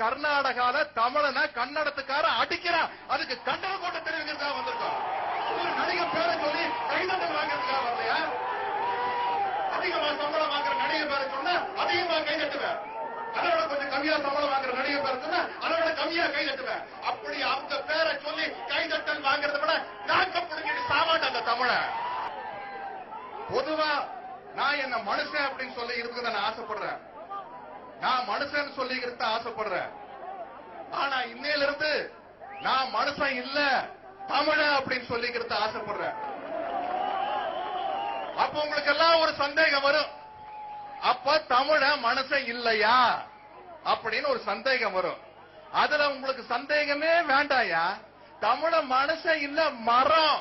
கர்நாடகால தமிழனை கன்னடத்துக்கார அடிக்கிறான். அதுக்கு கண்டன கூட்டம் தெரிவிக்கிறதுக்காக வந்திருக்கோம். ஒரு நடிகர் பேரை சொல்லி கைதட்டல் வாங்கிறதுக்காக வரலையா? அதிகமா சம்பளம் வாங்குற நடிகர் பேரை சொன்னா அதிகமா கைதட்டுவேன். அதோட கொஞ்சம் கம்மியா சம்பளம் வாங்குற நடிகர் பேரை சொன்னா அதோட கம்மியா கைதட்டுவேன். அப்படி அந்த பேரை சொல்லி கைதட்டல் வாங்குறத விட நாக்கப்படுங்கிட்டு சாமான் அந்த தமிழ. பொதுவா நான் என்ன மனுஷன் அப்படின்னு சொல்லி இருக்கிறத நான் ஆசைப்படுறேன். நான் மனுஷன் சொல்லிக்கிறத ஆசைப்படுறேன். ஆனா இன்னையில இருந்து நான் மனுஷன் இல்ல தமிழ அப்படின்னு சொல்லிக்கிறத ஆசைப்படுறேன். அப்ப உங்களுக்கு எல்லாம் ஒரு சந்தேகம் வரும். அப்ப தமிழ மனுஷன் இல்லையா அப்படின்னு ஒரு சந்தேகம் வரும். அதுல உங்களுக்கு சந்தேகமே வேண்டாயா. தமிழ மனுஷன் இல்ல மரம்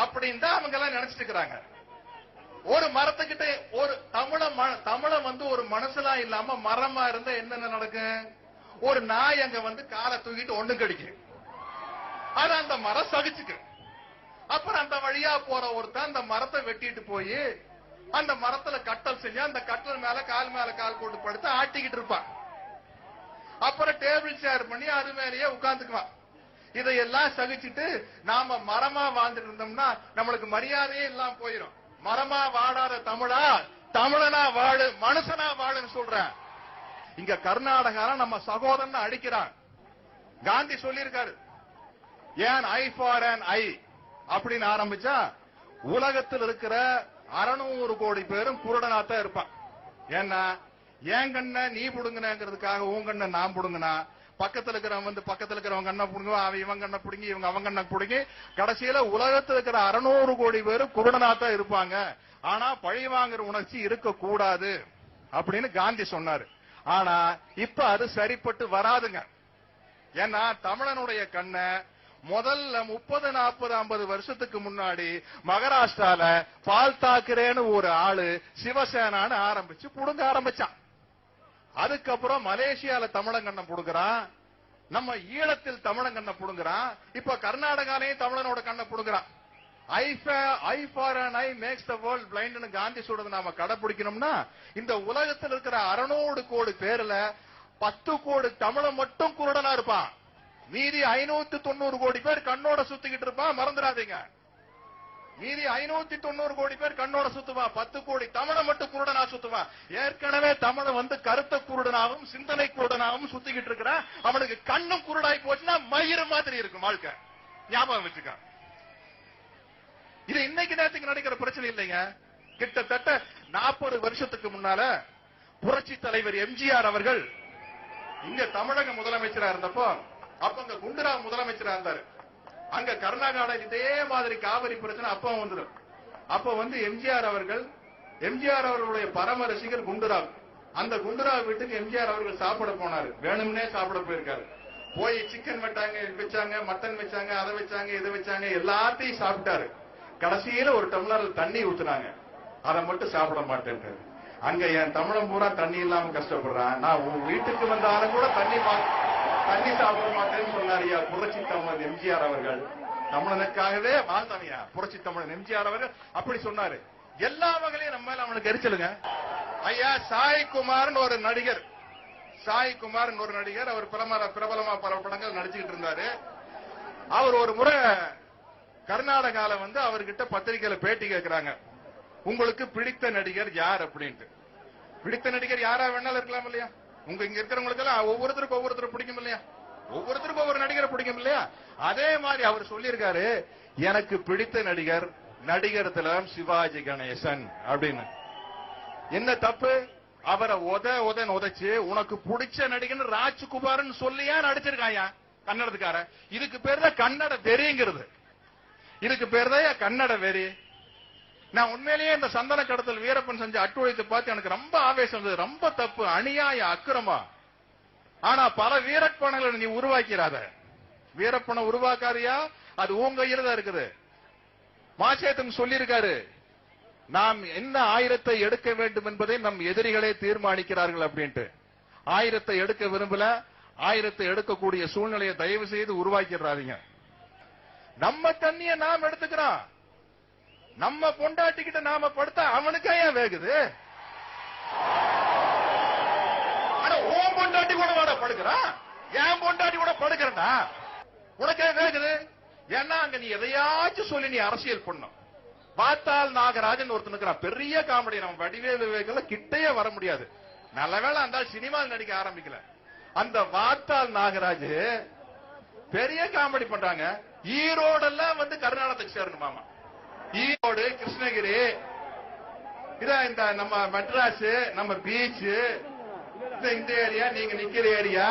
அப்படின்னு தான் அவங்க எல்லாம் நினைச்சிட்டு இருக்கிறாங்க. ஒரு மரத்துக்கிட்ட ஒரு தமிழ வந்து ஒரு மனுஷனா இல்லாம மரமா இருந்தா என்னென்ன நடக்கும்? ஒரு நாய் அங்க வந்து காலை தூக்கிட்டு ஒண்ணு கடிக்கும். அது அந்த மரம் சகிச்சுக்கு. அப்புறம் அந்த வழியா போற ஒருத்தன் அந்த மரத்தை வெட்டிட்டு போய் அந்த மரத்துல கட்டல் செஞ்சு அந்த கட்டல் மேல கால் போட்டு படுத்து ஆட்டிக்கிட்டு இருப்பான். அப்புறம் டேபிள் சேர் பண்ணி அது மேலேயே உட்கார்ந்துக்குவான். இதையெல்லாம் சகிச்சுட்டு நாம மரமா வாழ்ந்துட்டு இருந்தோம்னா நம்மளுக்கு மரியாதையே இல்லாம போயிடும். மரமா வாடாத தமிழா, தமிழனா வாழு, மனுஷனா வாழுன்னு சொல்றேன். இங்க கர்நாடகால நம்ம சகோதரன் அடிக்கிறான். காந்தி சொல்லியிருக்காரு, ஏன் ஐ ஃபார் an ஐ அப்படின்னு ஆரம்பிச்சா உலகத்தில் இருக்கிற 600 கோடி பேரும் குருடனாத்தான் இருப்பான். ஏன்னா என் கண்ண நீ புடுங்கினங்கிறதுக்காக உன் கண்ண நான் புடுங்கினா பக்கத்துல இருக்கிறவன் வந்து பக்கத்துல இருக்கிறவங்க கண்ண புடுங்குவா, அவன் இவன் கண்ண புடுங்கி இவங்க அவங்க கண்ண புடுங்கி கடைசியில உலகத்தில் இருக்கிற 600 கோடி பேரும் குருடனாத்தான் இருப்பாங்க. ஆனா பழி வாங்குற உணர்ச்சி இருக்க கூடாது அப்படின்னு காந்தி சொன்னாரு. ஆனா இப்ப அது சரிப்பட்டு வராதுங்க. ஏன்னா தமிழனுடைய கண்ண முதல்ல 30, 40, 50 வருஷத்துக்கு முன்னாடி மகாராஷ்டிரால பால் தாக்கரேன்னு ஒரு ஆளு சிவசேனான்னு ஆரம்பிச்சு புடுங்க ஆரம்பிச்சான். அதுக்கப்புறம் மலேசியால தமிழங்கண்ண புடுங்குறான், நம்ம ஈழத்தில் தமிழங்கண்ண புடுங்குறான், இப்ப கர்நாடகாலையும் தமிழனோட கண்ண புடுங்குறான். Eye for an eye makes the world பிளைண்ட்னு காந்தி சொல்றது நாம கடைபிடிக்கணும்னா இந்த உலகத்தில் இருக்கிற 600 கோடி பேர்ல 10 கோடி தமிழன் மட்டும் குருடனா இருப்பான். மீதி 590 கோடி பேர் கண்ணோட சுத்திக்கிட்டு இருப்பான். மறந்துடாதீங்க, மீதி 590 கோடி பேர் கண்ணோட சுத்துவான். 10 கோடி தமிழை மட்டும் குருடனா சுத்துவான். ஏற்கனவே தமிழை வந்து கருத்த குருடனாவும் சிந்தனை குருடனாவும் சுத்திக்கிட்டு இருக்கிறான். அவனுக்கு கண்ணும் குருடாய் போச்சுன்னா மயிறு மாதிரி இருக்கும் வாழ்க்கை. ஞாபகம் வச்சுக்க. இது இன்னைக்கு நேரத்துக்கு நடக்கிற பிரச்சனை இல்லைங்க. கிட்டத்தட்ட 40 வருஷத்துக்கு முன்னால புரட்சி தலைவர் எம்ஜிஆர் அவர்கள் இங்க தமிழக முதலமைச்சரா இருந்தப்போ, அப்ப அங்க குண்டுராவ் முதலமைச்சரா இருந்தாரு. அங்க கர்நாடகால இதே மாதிரி காவிரி பிரச்சனை அப்ப வந்துடும். அப்ப வந்து எம்ஜிஆர் அவர்களுடைய பரம ரசிகர் குண்டுராவ். அந்த குண்டுராவ் வீட்டுக்கு எம்ஜிஆர் அவர்கள் சாப்பிட போனாரு. வேணும்னே சாப்பிட போயிருக்காரு. போய் சிக்கன் வச்சாங்க, மட்டன் வச்சாங்க, அதை வச்சாங்க, இதை வச்சாங்க, எல்லாத்தையும் சாப்பிட்டாரு. கடைசியில ஒரு டம்ளர்ல தண்ணி ஊத்துனாங்க. அதை மட்டும் சாப்பிட மாட்டேன்ட்டு. அங்க என் தமிழன் பூரா தண்ணி இல்லாம கஷ்டப்படுறான். நான் உன் வீட்டுக்கு வந்தாலும் கூட தண்ணி சாப்பிட மாட்டேன்னு சொன்னாரியா புரட்சி தமிழன் எம்ஜிஆர் அவர்கள். தமிழனுக்காகவே வாழ்ந்தவையா புரட்சி தமிழன் எம்ஜிஆர் அவர்கள் அப்படி சொன்னாரு. எல்லா வகையிலும் நம்ம மேல அவனுக்கு எரிச்சலுங்க. ஐயா சாய்குமார்னு ஒரு நடிகர், அவர் பிரபலமா பல படங்கள் நடிச்சுக்கிட்டு இருந்தாரு. அவர் ஒரு முறை கர்நாடகால வந்து அவர்கிட்ட பத்திரிகையில பேட்டி கேட்கிறாங்க, உங்களுக்கு பிடித்த நடிகர் யார் அப்படின்ட்டு. பிடித்த நடிகர் யாரா வேணாலும் இருக்கலாம் இல்லையா? உங்க இங்க இருக்கிறவங்களுக்கு எல்லாம் ஒவ்வொருத்தருக்கு பிடிக்கும் இல்லையா? ஒவ்வொருத்தருக்கும் ஒவ்வொரு நடிகரை பிடிக்கும் இல்லையா? அதே மாதிரி அவர் சொல்லியிருக்காரு, எனக்கு பிடித்த நடிகர் திலகம் சிவாஜி கணேசன் அப்படின்னு. என்ன தப்பு? அவரை உதைச்சு உனக்கு பிடிச்ச நடிகர் ராஜ்குமார்னு சொல்லியா நடிச்சிருக்காயா கன்னடத்துக்கார. இதுக்கு பேர் தான் கன்னட வெறிங்கிறது. இதுக்கு பேர் தான் கன்னட வெறி. நான் உண்மையிலேயே இந்த சந்தன கடத்தல் வீரப்பன் செஞ்ச அட்டுழியத்தை பார்த்து எனக்கு ரொம்ப ஆவேசம் இருந்தது. ரொம்ப தப்பு, அநியாய, அக்கிரமா. ஆனா பல வீரப்பணங்களை நீ உருவாக்கிறாத. வீரப்பனை உருவாக்காரியா? அது உங்க கையில தான் இருக்குது. மாசேத்தன் சொல்லியிருக்காரு, நாம் என்ன ஆயுதத்தை எடுக்க வேண்டும் என்பதை நம் எதிரிகளே தீர்மானிக்கிறார்கள் அப்படின்ட்டு. ஆயுதத்தை எடுக்க விரும்பல, ஆயுதத்தை எடுக்கக்கூடிய சூழ்நிலையை தயவு செய்து உருவாக்கிடுறாதீங்க. நம்ம தண்ணிய நாம் எடுத்துக்கிறோம். நம்ம பொண்டாட்டிக்கிட்ட நாம படுத்தா அவனுக்கா ஏன் வேகுது? ஆனா ஓ பொண்டாட்டி கூட வாட படுக்கிறான். படுக்கிறா உனக்கே வேகுது. ஏன்னா அங்க நீ எதையாச்சும் சொல்லி நீ அரசியல் பண்ணும். வாத்தாள் நாகராஜன் ஒருத்தனுக்கு பெரிய காமெடி. நம்ம வடிவேலு விவேகல கிட்டையே வர முடியாது. நல்லவேளை அந்த சினிமா நடிக்க ஆரம்பிக்கல. அந்த வாத்தாள் நாகராஜ் பெரிய காமெடி பண்றாங்க. ஈரோடெல்லாம் வந்து கர்நாடகத்துக்கு சேரணுமாமா. ஈரோடு, கிருஷ்ணகிரி, இதான் இந்த நம்ம மெட்ராஸ், நம்ம பீச், இந்த ஏரியா, நீங்க நிக்கிற ஏரியா,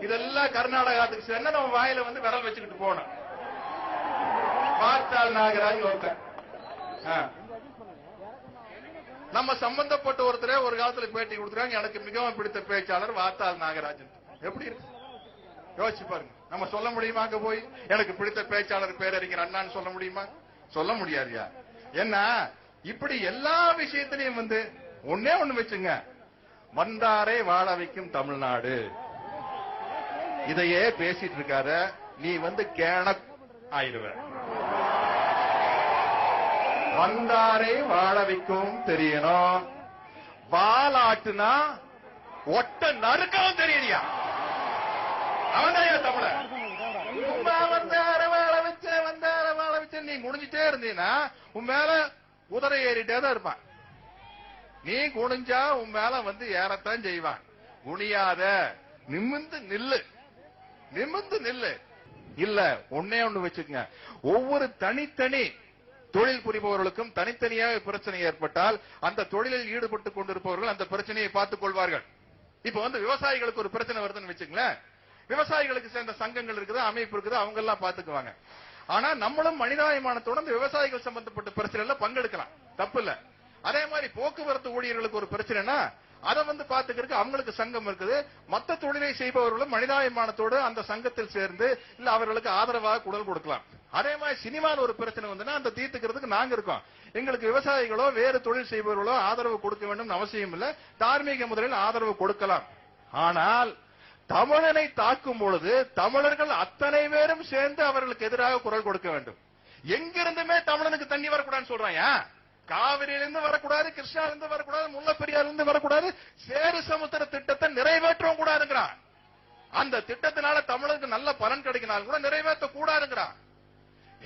இதெல்லாம் கர்நாடகத்துக்கு சேர்ந்து நம்ம வாயில வந்து விரல் வச்சுக்கிட்டு போனோம். வாத்தாள் நாகராஜ் ஒருத்தன். நம்ம சம்பந்தப்பட்ட ஒருத்தரே ஒரு காலத்துல பேட்டி கொடுத்துருக்காங்க, எனக்கு மிகவும் பிடித்த பேச்சாளர் வாத்தாள் நாகராஜன். எப்படி இருக்கு யோசிச்சு பாருங்க. நம்ம சொல்ல முடியுமா அங்க போய் எனக்கு பிடித்த பேச்சாளர் பேரறிஞர் அண்ணான்னு சொல்ல முடியுமா? சொல்ல முடியாதுயா. என்ன இப்படி எல்லா விஷயத்திலையும் வந்து ஒன்னே ஒண்ணு வச்சுங்க, வந்தாரை வாழ வைக்கும் தமிழ்நாடு. இதையே பேசிட்டு இருக்காத நீ வந்து கேண ஆயிடுவ. வந்தாரை வாழ வைக்கும் தெரியணும். வாலாட்டுனா ஒட்ட நறுக்கவும் தெரியலையா? அவன்தான் தமிழ. வந்தார வாழ வச்ச, வந்தார வாழ வச்ச நீ குனிஞ்சிட்டே இருந்தீங்கன்னா உன் மேல குதிரை ஏறிட்டே தான் இருப்பான். நீ குனிஞ்சா உன் மேல வந்து ஏறத்தான் செய்வான். குனியாத, நிமிந்து நில்லு, நிமிந்து நில்லு. இல்ல ஒன்னே ஒண்ணு வச்சுக்கங்க, ஒவ்வொரு தனித்தனி தொழில் புரிபவர்களுக்கும் தனித்தனியாக பிரச்சனை ஏற்பட்டால் அந்த தொழிலில் ஈடுபட்டுக் கொண்டிருப்பவர்கள் அந்த பிரச்சனையை பார்த்துக் கொள்வார்கள். இப்ப வந்து விவசாயிகளுக்கு ஒரு பிரச்சனை வருதுன்னு வச்சுங்களேன், விவசாயிகளுக்கு சேர்ந்த சங்கங்கள் இருக்குது, அமைப்பு இருக்குது, அவங்க எல்லாம் பாத்துக்குவாங்க. ஆனா நம்மளும் மனிதாபிமானத்தோட இந்த விவசாயிகள் சம்பந்தப்பட்ட பிரச்சனைல பங்கெடுக்கலாம், தப்பு இல்ல. அதே மாதிரி போக்குவரத்து ஊழியர்களுக்கு ஒரு பிரச்சனைனா அதை வந்து பாத்துக்கிறதுக்கு அவங்களுக்கு சங்கம் இருக்குது. மத்த தொழிலை செய்பவர்களும் மனிதாபிமானத்தோடு அந்த சங்கத்தில் சேர்ந்து இல்ல அவர்களுக்கு ஆதரவாக குரல் கொடுக்கலாம். அதே மாதிரி சினிமாவில் ஒரு பிரச்சனை வந்துன்னா அந்த தீர்த்துக்கிறதுக்கு நாங்க இருக்கோம். எங்களுக்கு விவசாயிகளோ வேறு தொழில் செய்பவர்களோ ஆதரவு கொடுக்க வேண்டும் அவசியம் இல்ல. தார்மீக முதலில் ஆதரவு கொடுக்கலாம். ஆனால் தமிழனை தாக்கும் பொழுது தமிழர்கள் அத்தனை பேரும் சேர்ந்து அவர்களுக்கு எதிராக குரல் கொடுக்க வேண்டும். எங்கிருந்துமே தமிழனுக்கு தண்ணி வரக்கூடாதுன்னு சொல்றாங்க. காவிரியிலிருந்து வரக்கூடாது, கிருஷ்ணாவிலிருந்து வரக்கூடாது, முல்லப்பெரியாரிலிருந்து வரக்கூடாது, சேரு சமுத்திர திட்டத்தை நிறைவேற்றவும் கூடாதுங்கிறான். அந்த திட்டத்தினால தமிழருக்கு நல்ல பலன் கிடைக்கினாலும் கூட நிறைவேற்ற கூடாதுங்கிறான்.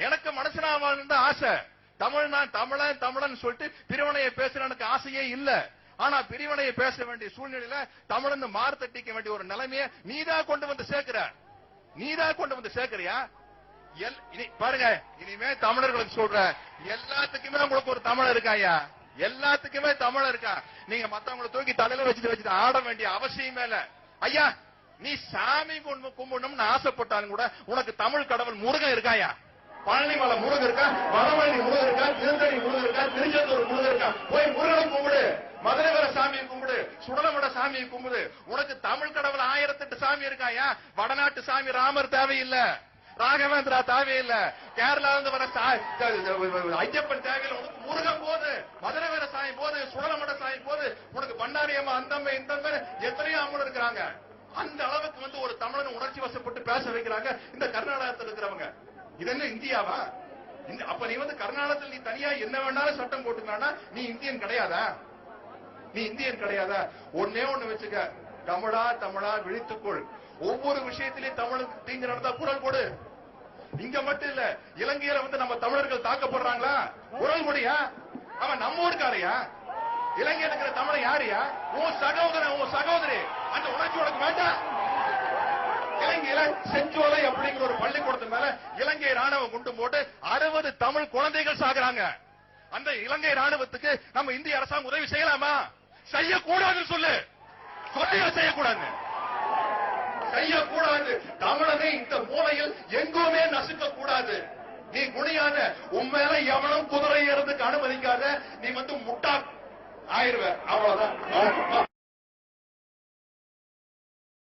எனக்கு மனுஷனா வாழ்ந்த ஆசை, தமிழன் தமிழன் சொல்லிட்டு பிரிவினையை பேசுற எனக்கு ஆசையே இல்ல. ஆனா பிரிவினையை பேச வேண்டிய சூழ்நிலையில தமிழன் மார்த்தட்டிக்க வேண்டிய ஒரு நிலைமையை நீதான் கொண்டு வந்து சேர்க்கிற. நீதான் கொண்டு வந்து சேர்க்கிறியா? பாருங்க, இனிமே தமிழர்களுக்கு சொல்ற எல்லாத்துக்குமே உங்களுக்கு ஒரு தமிழர் இருக்காயா? எல்லாத்துக்குமே தமிழர் இருக்கா. நீங்க மத்தவங்களை தூக்கி தலையில வச்சுட்டு ஆட வேண்டிய அவசியமே இல்ல. ஐயா, நீ சாமி கும்பிடணும்னு ஆசைப்பட்டாலும் கூட உனக்கு தமிழ் கடவுள் முருகன் இருக்காயா? பழனிமலை முருகன் இருக்கா, வடவழி முருகன் இருக்கா, திருத்தணி முருகன் இருக்கா, திருச்செந்தூர் முருகன் இருக்கா? போய் முருகனை கும்பிடு, மதுரை வர சாமியை கும்பிடு, சுடலமட சாமியை கும்பிடு. உனக்கு தமிழ் கடவுள் 1008 சாமி இருக்காயா? வடநாட்டு சாமி ராமர் தேவையில்லை, ராகவேந்திரா தேவையில்லை, கேரளா இருந்து வர ஐயப்பன் தேவையில்லை. உனக்கு முருகன் போது, மதுரை வர சாமி போது, சுடலமட சாமி போது, உனக்கு பண்டாரியம்மா அந்தம்மை இந்த எத்தனையோ அம்மன் இருக்கிறாங்க. அந்த அளவுக்கு வந்து ஒரு தமிழன் உணர்ச்சி வசப்பட்டு பேச வைக்கிறாங்க இந்த கர்நாடகத்தில் இருக்கிறவங்க. இது என்ன இந்தியாவா? அப்ப நீ வந்து கர்நாடகத்தில் நீ தனியா என்ன வேணாலும் சட்டம் போட்டுக்கானா நீ இந்தியன் கிடையாதா? நீ இந்தியன் கிடையாதா? ஒன்னே ஒண்ணு வச்சுக்க, தமிழா தமிழா விழித்துக்கொள். ஒவ்வொரு விஷயத்திலையும் தமிழுக்கு தீங்கு நடந்தா குரல் கொடு. இங்க மட்டும் இல்ல, இலங்கையில வந்து நம்ம தமிழர்கள் தாக்கப்படுறாங்களா, குரல் கொடியா? அவன் நம்ம ஊருக்காரையா? இலங்கையில் இருக்கிற தமிழை யாரையா? உன் சகோதரன், உன் சகோதரி. அந்த உணர்ச்சி உனக்கு வேண்டாம்? இலங்கையில செஞ்சோலை அப்படிங்கிற ஒரு பள்ளிக்கூடத்து மேல இலங்கை ராணுவம் குண்டு போட்டு 60 தமிழ் குழந்தைகள் சாகுறாங்க. அந்த இலங்கை ராணுவத்துக்கு நம்ம இந்திய அரசாங்கம் உதவி செய்யலாமா? செய்யக்கூடாது. சொல்லு, செய்யக்கூடாது, செய்யக்கூடாது. தமிழனை இந்த மூலையில் எங்குமே நசுக்க கூடாது. நீ குனியாத, உன் மேல எவனும் குதிரை ஏறதுக்கு அனுமதிக்காத. நீ வந்து முட்டா ஆயிருவ, அவ்வளவுதான்.